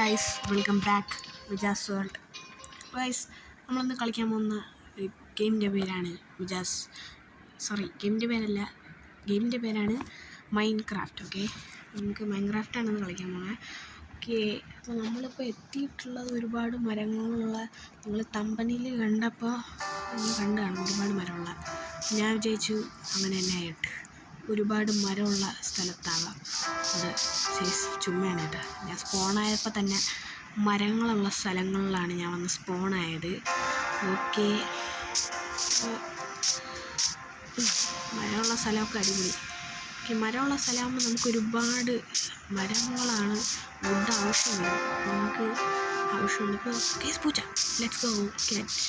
Guys welcome back Vijas world. Guys നമ്മളിന്ന് കളിക്കാൻ പോകുന്ന ഒരു ഗെയിമിൻ്റെ പേരാണ് ഗെയിമിൻ്റെ പേരാണ് മൈൻക്രാഫ്റ്റ്. ഓക്കെ, നമുക്ക് മൈൻക്രാഫ്റ്റാണെന്ന് കളിക്കാൻ പോകുന്നത്. ഓക്കെ, അപ്പോൾ നമ്മളിപ്പോൾ എത്തിയിട്ടുള്ളത് ഒരുപാട് മരങ്ങളുള്ള, നിങ്ങൾ തമ്പനിയിൽ കണ്ടപ്പോൾ നിങ്ങൾ കണ്ടാണ് ഒരുപാട് മരമുള്ള. ഞാൻ വിചാരിച്ചു അങ്ങനെ തന്നെ ആയിട്ട് ഒരുപാട് മരമുള്ള സ്ഥലത്താകാം. അത് ചുമ്മയാണ് കേട്ടോ. ഞാൻ സ്പോണായപ്പോൾ തന്നെ മരങ്ങളുള്ള സ്ഥലങ്ങളിലാണ് ഞാൻ വന്ന് സ്പോണായത്. ഓക്കെ, മരമുള്ള സ്ഥലമൊക്കെ അടിപൊളി. ഓക്കെ, മരമുള്ള സ്ഥലമാകുമ്പോൾ നമുക്ക് ഒരുപാട് മരങ്ങളാണ് വുഡ് ആവശ്യം വരും. നമുക്ക് ആവശ്യമുണ്ട്. ഇപ്പോൾ കേസ് പൂച്ച, ലെറ്റ്സ് ഗോ ക്യാറ്റ്.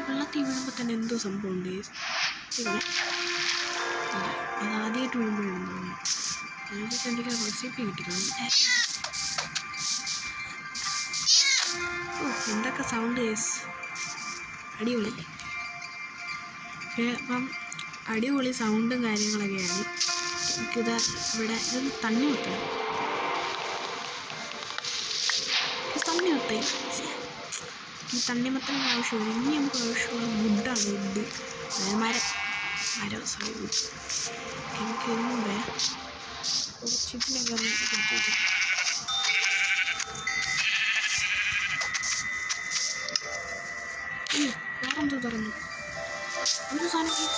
വെള്ളത്തിൽ വീഴുമ്പോൾ തന്നെ എന്തോ സംഭവമുണ്ട്. ഇങ്ങനെ അത് ആദ്യമായിട്ട് വീഴുമ്പോഴാണ് എന്തെങ്കിലും റെസിപ്പി കിട്ടിക്കണം. എന്തൊക്കെ സൗണ്ട് കേസ്, അടിപൊളി. അപ്പം അടിപൊളി സൗണ്ടും കാര്യങ്ങളൊക്കെയാണ്. എനിക്കിത് ഇവിടെ ഇതൊന്ന് തണ്ണി വെക്കണം. ഈ തണ്ണിമത്തനും ആവശ്യമില്ല. ഇനി നമുക്ക് ആവശ്യമുള്ള വുഡാണ്. വുഡ് മരം സോറി വുഡ്. എനിക്ക് മുമ്പേ ചിപ്പിനൊക്കെ കൊടുത്തു. വേറെന്തോ തുറന്നു, എന്തോ സാധനം,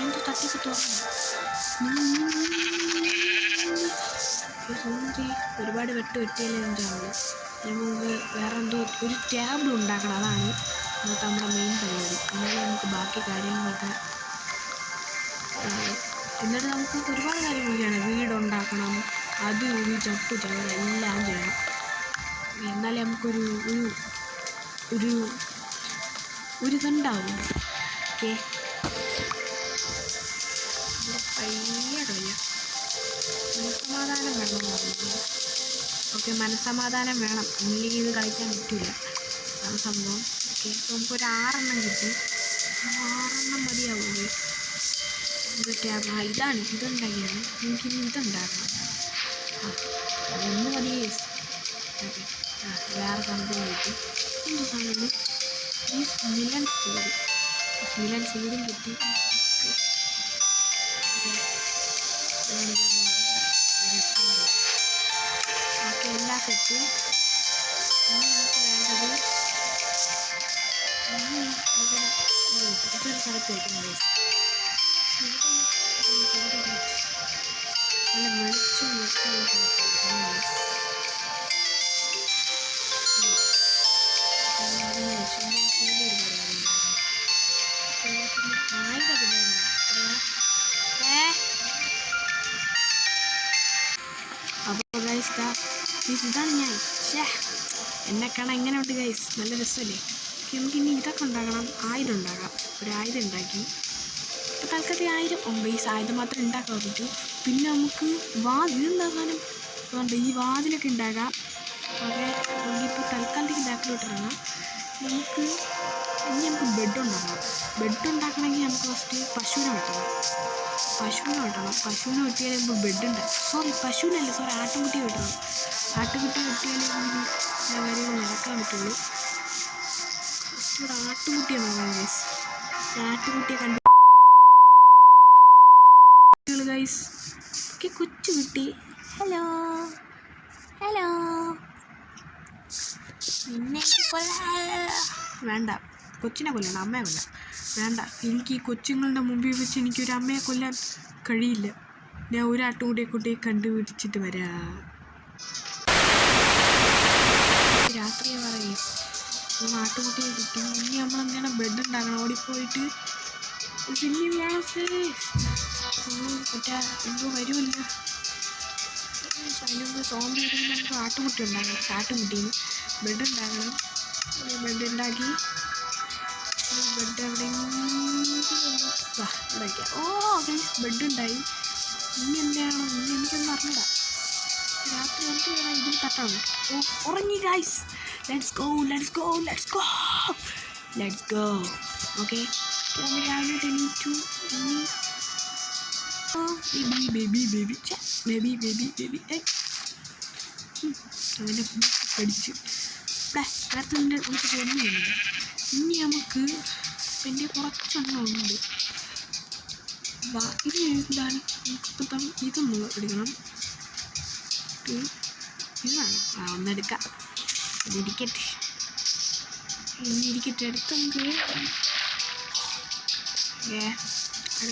എന്തോ തട്ടിക്ക് തുറന്നു. ഒരുപാട് വെട്ടിയാലും എന്താണുള്ളത്. നമുക്ക് വേറെ എന്തോ ഒരു ടേബിൾ ഉണ്ടാക്കണം. അതാണ് ഇന്നത്തെ നമ്മുടെ മെയിൻ പരിപാടി. എന്നാലും നമുക്ക് ബാക്കി കാര്യങ്ങളൊക്കെ എന്നിട്ട് നമുക്ക് ഒരുപാട് കാര്യങ്ങളൊക്കെയാണ്. വീടുണ്ടാക്കണം, അത് ഒരു ചപ്പ് ചവറ് എല്ലാം ചെയ്യണം. എന്നാലേ നമുക്കൊരു ഒരു ഒരു ഇതുണ്ടാവും. ഓക്കെ, പയ്യെ കളിയാം. മനസ്സമാധാനം വേണം എന്ന് പറഞ്ഞു. ഓക്കെ, മനസ്സമാധാനം വേണം, ഇല്ലെങ്കിൽ ഇത് കളിക്കാൻ പറ്റില്ല. അതാണ് സംഭവം. ഓക്കെ, അപ്പോൾ നമുക്കൊരു 6 കിട്ടി. 6 മതിയാവും. ഇതാണ് ഇതുണ്ടാക്കിയാണ്. എനിക്കിനി ഇതുണ്ടാക്കണം. അതൊന്ന് മതി. ഓക്കെ, വേറെ സംഭവം കിട്ടി. എന്ത് സാധനം? മിലൻ സീഡും കിട്ടി. ഓക്കെ, എല്ലാ സെറ്റ്. ഇനി നമുക്ക് വേണ്ടത് ഇതൊരു സ്ഥലത്ത് വയ്ക്കുന്നത്. നല്ല വെളിച്ചം വെട്ടുള്ള സ്ഥലത്ത് വയ്ക്കുന്നത്. അപ്പോൾ ഗൈസ് ഇതാണ് ഞാൻ. എന്നെ കാണാൻ എങ്ങനെയുണ്ട് ഗൈസ്? നല്ല രസമല്ലേ? നമുക്കിനി ഇതൊക്കെ ഉണ്ടാക്കണം. ആയുധം ഉണ്ടാക്കാം. ഒരു ആയുധം ഉണ്ടാക്കി. ഇപ്പോൾ തൽക്കാലത്തിൽ 1000 ആയുധം മാത്രമേ ഉണ്ടാക്കാൻ പറ്റൂ. പിന്നെ നമുക്ക് ഇതുണ്ടാക്കാനും വേണ്ട, ഈ വാതിലൊക്കെ ഉണ്ടാക്കാം. ഓക്കെ, ഇപ്പോൾ തൽക്കാലത്തേക്ക് ബാക്കിലോട്ടിറങ്ങാം. നമുക്ക് ബെഡ് ഉണ്ടാക്കണം. ബെഡ് ഉണ്ടാക്കണമെങ്കിൽ നമുക്ക് ഫസ്റ്റ് പശുവിനെ വെട്ടണം. പശുവിനെ വെട്ടിയാലേ നമുക്ക് ബെഡ് ഉണ്ടാകും. ആട്ടുംകുട്ടിയെ വെട്ടണം. ആട്ടുകുട്ടിയെ വെട്ടിയാലേ നമുക്ക് കാര്യങ്ങൾ നടക്കാൻ പറ്റുള്ളൂ. ഫസ്റ്റ് ഒരു ആട്ടുകുട്ടിയെ നോക്കണം ഗൈസ്. ആട്ടുകുട്ടിയെ കണ്ടു ഗൈസ്. ഓക്കെ, കൊച്ചു കുട്ടി. ഹലോ പിന്നെ വേണ്ട, കൊച്ചിനെ കൊല്ലണം, അമ്മയെ കൊല്ലാം. വേണ്ട, എനിക്ക് ഈ കൊച്ചുങ്ങളുടെ മുമ്പിൽ വെച്ച് എനിക്കൊരു അമ്മയെ കൊല്ലാൻ കഴിയില്ല. ഞാൻ ഒരു ആട്ടുകുട്ടിയെ കുട്ടിയെ കണ്ടുപിടിച്ചിട്ട് വരാം. രാത്രിയെ പറയും ആട്ടുകുട്ടിയെ കിട്ടി. ഇനി നമ്മളെന്താണ് ബെഡ് ഉണ്ടാക്കണം. ഓടിപ്പോയിട്ട് മറ്റേ എന്തോ വരുമല്ലോ. അതിനൊന്ന് സോംബി വരുമ്പോൾ നമുക്ക് ആട്ടുകുട്ടി ഉണ്ടാക്കണം. ആട്ടുകുട്ടീന് ബെഡ് ഉണ്ടാക്കണം. ബെഡ് ഉണ്ടാക്കി ബെഡ് വയ്ക്കാം. ബെഡ് ഉണ്ടായി. ഇനി എന്താണോ എനിക്കൊന്നും അറിഞ്ഞിടാം. രാത്രി എന്ത് ചെയ്യണം? ഇതിൽ തട്ടണം. ഉറങ്ങി ഗൈസ്. Let's go. ഓക്കെ, രാവിലെ എണീറ്റു. അങ്ങനെ കടിച്ച് അകത്തുനിന്ന് നമുക്ക് ഒന്നുമില്ല. ഇനി നമുക്ക് എൻ്റെ കുറച്ചെണ്ണം ഉണ്ട്. ഇത് എന്താണ്? നമുക്കിപ്പം ഇതൊന്ന് എടുക്കണം. ഇതാണ് ഒന്നെടുക്കാം. ഇരിക്കട്ടെ അടുത്ത്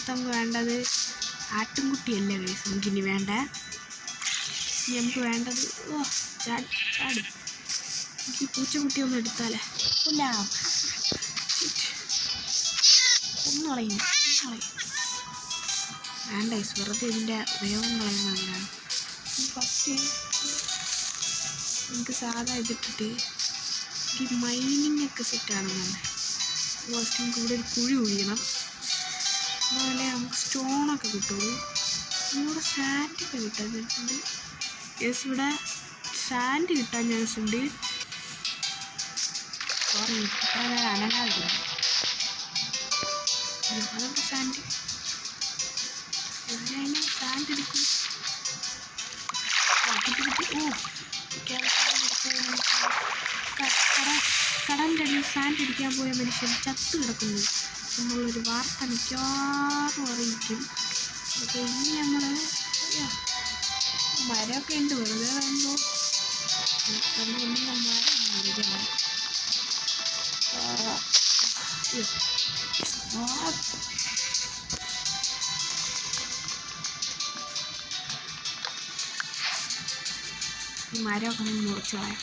നമുക്ക് വേണ്ടത് ആട്ടിൻകുട്ടിയല്ലേ ഗൈസ് നമുക്കിനി വേണ്ട. ഇനി നമുക്ക് വേണ്ടത് ചാടി എനിക്ക് പൂച്ചക്കുട്ടി ഒന്ന് എടുത്താലേ ഇല്ല ഒന്ന് കളയും വേണ്ട ഗൈസ്, വെറുതെ ഇതിൻ്റെ ഉപയോഗം കളയുന്ന അങ്ങനെയാണ്. ഫസ്റ്റ് നമുക്ക് സാധാ ഇതിട്ടിട്ട് ഈ മൈനിങ് ഒക്കെ സെറ്റാണെന്നാണ്. ഫസ്റ്റ് നമുക്ക് ഇവിടെ ഒരു കുഴി കുഴിക്കണം. അതുപോലെ നമുക്ക് സ്റ്റോണൊക്കെ കിട്ടുള്ളൂ. നമ്മുടെ സാൻഡൊക്കെ കിട്ടാൻ ചാൻസ് ഉണ്ട്. യെസ്, ഇവിടെ സാൻഡ് കിട്ടാൻ ചാൻസ് ഉണ്ട്. സോറി അനങ്ങാതില്ല അതൊക്കെ സാൻഡ് സാൻഡ് എടുക്കും. കടലിൻ്റെ അടിയിൽ സാൻഡ് അടിക്കാൻ പോയ മനുഷ്യൻ ചത്തു കിടക്കുന്നു എന്നുള്ളൊരു വാർത്ത മിക്കവാറും അറിയിക്കും. ഓക്കെ, ഇനി നമ്മൾ മരമൊക്കെ ഉണ്ട്, വെറുതെ വേണ്ടോ മരം ഈ മരമൊക്കെ ഒന്ന് മുറിച്ച് കളയാം.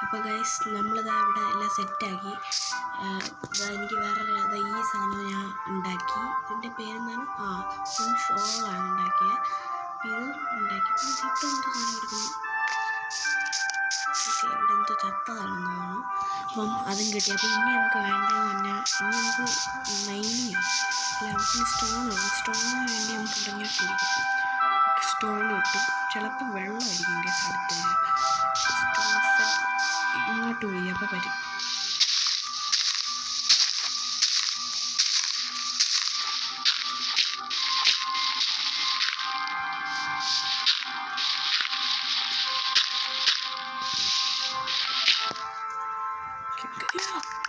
അപ്പോൾ ഗൈസ് നമ്മളിതാ ഇവിടെ എല്ലാം സെറ്റാക്കി. എനിക്ക് വേറെ ഈ സാധനം ഞാൻ ഉണ്ടാക്കി. ഇതിൻ്റെ പേരെന്താണ്? ഷോളാണ് ഉണ്ടാക്കിയത്. ഇത് ഉണ്ടാക്കി ഇപ്പോൾ എന്തോ സാധനം എടുക്കുന്നു. ഓക്കെ, ഇവിടെ എന്തോ ചത്തതാണെന്ന് തോന്നുന്നു. അപ്പം അതും കിട്ടി. അപ്പോൾ ഇനി നമുക്ക് വേണ്ടതെന്ന് പറഞ്ഞാൽ ഇനി നമുക്ക് മൈനിങ്ങാണ്. അല്ല, നമുക്ക് സ്റ്റോണിന് വേണ്ടി നമുക്ക് ഉണ്ടെങ്കിൽ കുടിക്കും. സ്റ്റോൺ കിട്ടും. ചിലപ്പോൾ വെള്ളമായിരിക്കും ഗൈസ് അടുത്ത് സ്റ്റോൺസ് ഇങ്ങോട്ട് ഒഴിയപ്പോൾ വരും.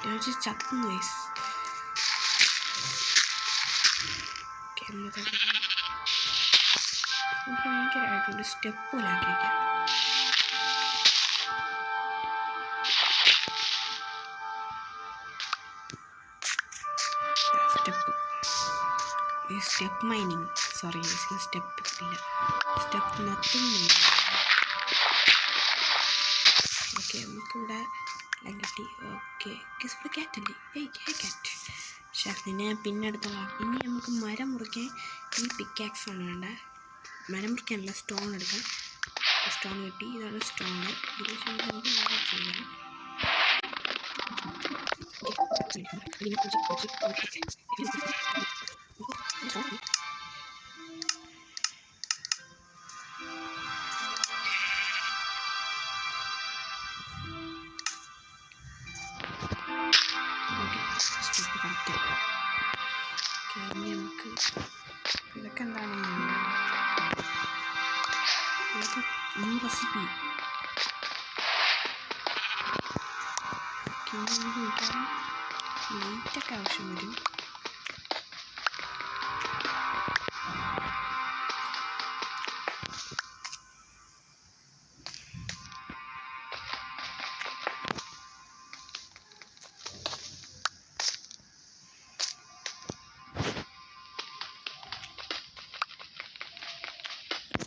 ഞാൻ ചത്തുന്നു ഗൈസ്. ഭയങ്കരമായിട്ടുണ്ട്. സ്റ്റെപ്പ് പോലെ ആക്കി വയ്ക്കാം. സ്റ്റെപ്പ് മൈനിങ്, സോറി സ്റ്റെപ്പ് ഇല്ല, സ്റ്റെപ്പ് നത്തിങ് മൈനിങ്. ഓക്കെ, നമുക്കിവിടെ എല്ലാം കിട്ടി. ഓക്കെ, ഇവിടെ ക്യാറ്റല്ലേ? ക്യാറ്റ്. പക്ഷേ അതിനെ പിന്നെ എടുത്തോളാം. ഇനി നമുക്ക് മരം മുറിക്കാൻ ഈ പിക്കാക്സാണ് വേണ്ട. മരം മുറിക്കാനല്ല, സ്റ്റോൺ എടുക്കാം. സ്റ്റോൺ കിട്ടി. ഇതാണ് സ്റ്റോൺ. ഇത് നമുക്ക് ചെയ്യാം. നമുക്ക് ഇതൊക്കെ എന്താണ് ന്യൂ റെസിപ്പി. ലൈറ്റൊക്കെ ആവശ്യം വരും.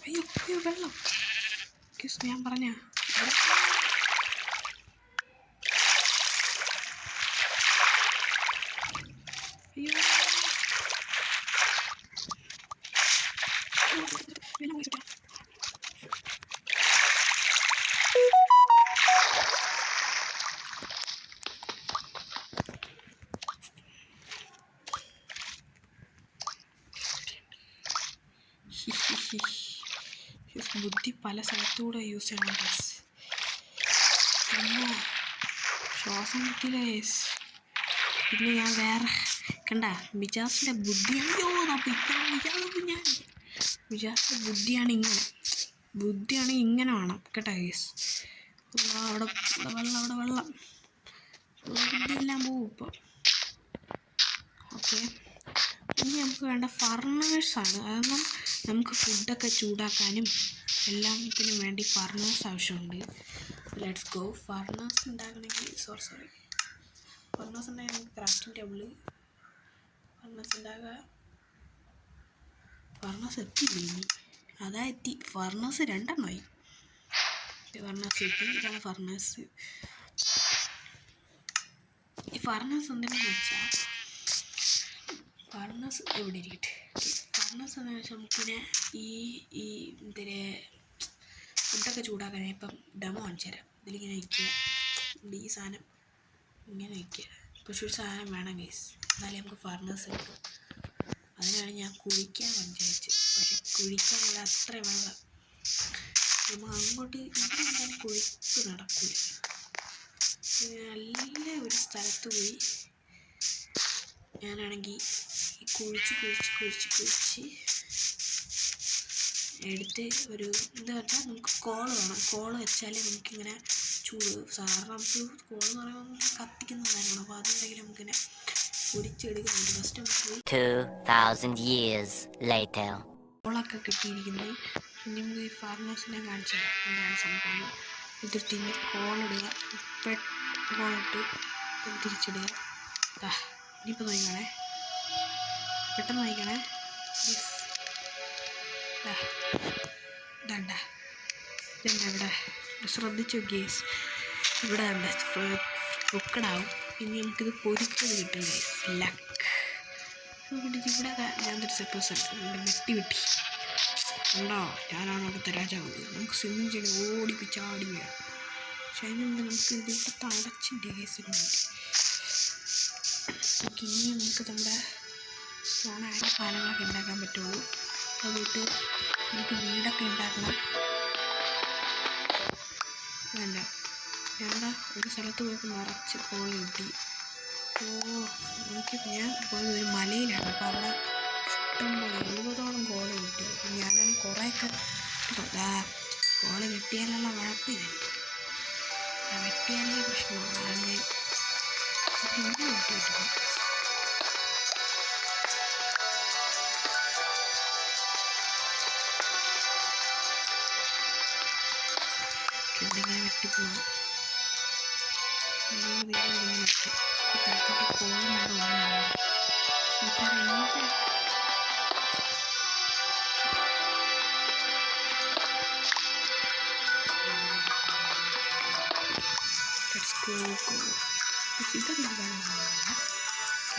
അയ്യോ വെള്ളം. ഞാൻ പറഞ്ഞ അയ്യോ ബുദ്ധി പല സ്ഥലത്തൂടെ യൂസ് ചെയ്യണം. ശ്വാസം കിട്ടിയില്ല ഗൈസ്. പിന്നെ ഞാൻ വേറെ കണ്ട ബിജാസിൻ്റെ ബുദ്ധി, അയ്യോ ഞാൻ ബിജാസിൻ്റെ ബുദ്ധിയാണ് ഇങ്ങനെ വേണം കേട്ടോ ഗൈസ്. അവിടെ വെള്ളം ബുദ്ധിയെല്ലാം പോവും ഇപ്പോൾ. ഓക്കെ, ഇനി നമുക്ക് വേണ്ട ഫർണേഴ്സാണ്. കാരണം നമുക്ക് ഫുഡൊക്കെ ചൂടാക്കാനും എല്ലാത്തിനും വേണ്ടി ഫർണേഴ്സ് ആവശ്യമുണ്ട്. Let's go. ഫർണേഴ്സ് ഉണ്ടാക്കണമെങ്കിൽ ഫർണേഴ്സ് ഉണ്ടെങ്കിൽ നമുക്ക് ക്രാഫ്റ്റിംഗ് ടേബിള് ഫർണേഴ്സ് ഉണ്ടാക്കുക. ഫർണേഴ്സ് എത്തിയില്ല ഇനി, അതാ എത്തി. ഫർണേഴ്സ് 2 ഫർണേഴ്സ് എത്തി. ഇതാണ് ഫർണേഴ്സ്. ഈ ഫർണേഴ്സ് എന്തെന്ന് വെച്ചാൽ ഫർണേഴ്സ് എവിടെ ഇരിക്കട്ടെ. ഫർണേഴ്സ് എന്താണെന്ന് വെച്ചാൽ നമുക്കിങ്ങനെ ഈ ഇതിലെ ഫുഡൊക്കെ ചൂടാക്കാനായി ഇപ്പം ഡെമോ കാണിച്ചു തരാം. ഇതിലിങ്ങനെ വയ്ക്കുക, ഈ സാധനം ഇങ്ങനെ വയ്ക്കുക. പക്ഷെ ഒരു സാധനം വേണം ഗൈസ്, എന്നാലേ നമുക്ക് ഫർണേഴ്സ് കിട്ടും. അതിനാണ് ഞാൻ കുഴിക്കാൻ വിചാരിച്ചത്. പക്ഷെ കുഴിക്കാനുള്ള അത്രയും വെള്ളം നമ്മൾ അങ്ങോട്ട് ഇവിടെ എന്തായാലും കുഴിപ്പ് നടക്കില്ല. നല്ല ഒരു സ്ഥലത്ത് പോയി ഞാനാണെങ്കിൽ ഈ കുഴിച്ച് എടുത്ത് ഒരു എന്താ വെച്ചാൽ നമുക്ക് കോള് വേണം. കോള് വെച്ചാലേ നമുക്കിങ്ങനെ സാധാരണ നമുക്ക് കോള് എന്ന് പറയുമ്പോൾ നമുക്ക് കത്തിക്കുന്ന സാധനമാണ്. അപ്പോൾ അതുണ്ടെങ്കിൽ നമുക്കിങ്ങനെ പൊരിച്ചെടുക്കാൻ പറ്റും. ഫസ്റ്റ് നമുക്ക് 2000 years later കോളൊക്കെ കിട്ടിയിരിക്കുന്നത്. പിന്നെ നമുക്ക് ഈ ഫാർമേഴ്സിനെ കാണിച്ചു തരാം എന്താണ് സംഭവം. ഇതിട്ടിന്ന് കോളിടുക, കോളിട്ട് തിരിച്ചിടുക. ഇനിയിപ്പോൾ നോക്കണേ, പെട്ടെന്ന് നോക്കണേ. ഇതണ്ട ഇവിടെ ശ്രദ്ധിച്ചു ഗേസ്. ഇവിടെ കുക്കടാവും. പിന്നെ നമുക്കിത് പൊരിച്ചത് കിട്ടും ഗേസ്. ലക്ക് നോക്കിയിട്ട് ഇവിടെ ഞാൻ തിരിച്ചപ്പോൾ വെട്ടി ഉണ്ടോ, ഞാനാണ് അവിടുത്തെ രാജാവ്. നമുക്ക് സ്വിമ്മിങ് ചെയ്ത് ഓടിപ്പിച്ചാടി വീഴാം. പക്ഷെ അതിനുണ്ട് നമുക്ക് ഇതിവിടെ അടച്ചിൻ്റെ കേസിന് വേണ്ടി നമുക്ക് ഇനി നമുക്ക് നമ്മുടെ സ്റ്റോണായ സാധനങ്ങളൊക്കെ ഉണ്ടാക്കാൻ പറ്റുള്ളൂ. അതുകൊണ്ട് നമുക്ക് വീടൊക്കെ ഉണ്ടാക്കണം. വേണ്ട ഒരു സ്ഥലത്ത് പോയപ്പോൾ നിറച്ച് കോള് കിട്ടി. നോക്കി ഞാൻ പോയത് ഒരു മലയിലാണ്. അപ്പോൾ അവിടെ ഇഷ്ടംപോലെ 70ഓളം കോള് കിട്ടി. അപ്പം ഞാനാണെങ്കിൽ കുറേയൊക്കെ കോള് കിട്ടിയാലുള്ള കുഴപ്പമില്ല, വെട്ടിയാലേ പ്രശ്നമാണ്. പിന്നെ വെട്ടിയിട്ടില്ല. ഇങ്ങനെ വെട്ടിപ്പോവാം. തൽക്കാലം കോളം ഇതെന്താകാനാണ്.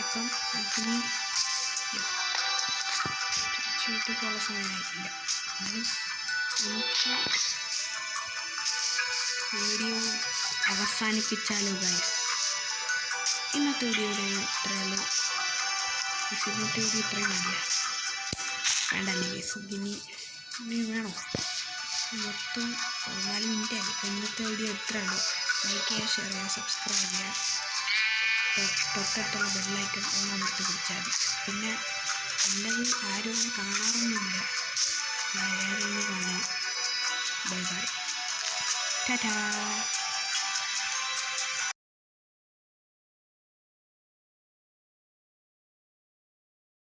ഇപ്പം നമുക്കിനി ചൂട്ടിക്കുള്ള സമയമായിട്ടില്ല. എന്നാലും നമുക്ക് വീഡിയോ അവസാനിപ്പിച്ചാലോ ഗൈസ്. ഇന്നത്തെ വീഡിയോയുടെ ഇത്രയുള്ളൂ. ഇന്നത്തെ വീഡിയോ ഇത്രയും മതിയാ, വേണ്ടല്ലേ ഗൈസ്. ഇനി വേണോ? മൊത്തം 4 മിനിറ്റായി. അപ്പോൾ ഇന്നത്തെ വീഡിയോ ഇത്രയുള്ളൂ. ലൈക്ക് ചെയ്യുക, ഷെയർ ചെയ്യുക, സബ്സ്ക്രൈബ് ചെയ്യുക. തൊട്ടടുത്തുള്ള ബെല്ലൈക്കൺ ഒന്ന് അമർത്തി പിടിച്ചാൽ മതി. പിന്നെ എൻ്റെത് ആരും ഒന്നും കാണാറൊന്നുമില്ല, എല്ലാവരും ഒന്ന് കാണാം. Bye bye, Tata.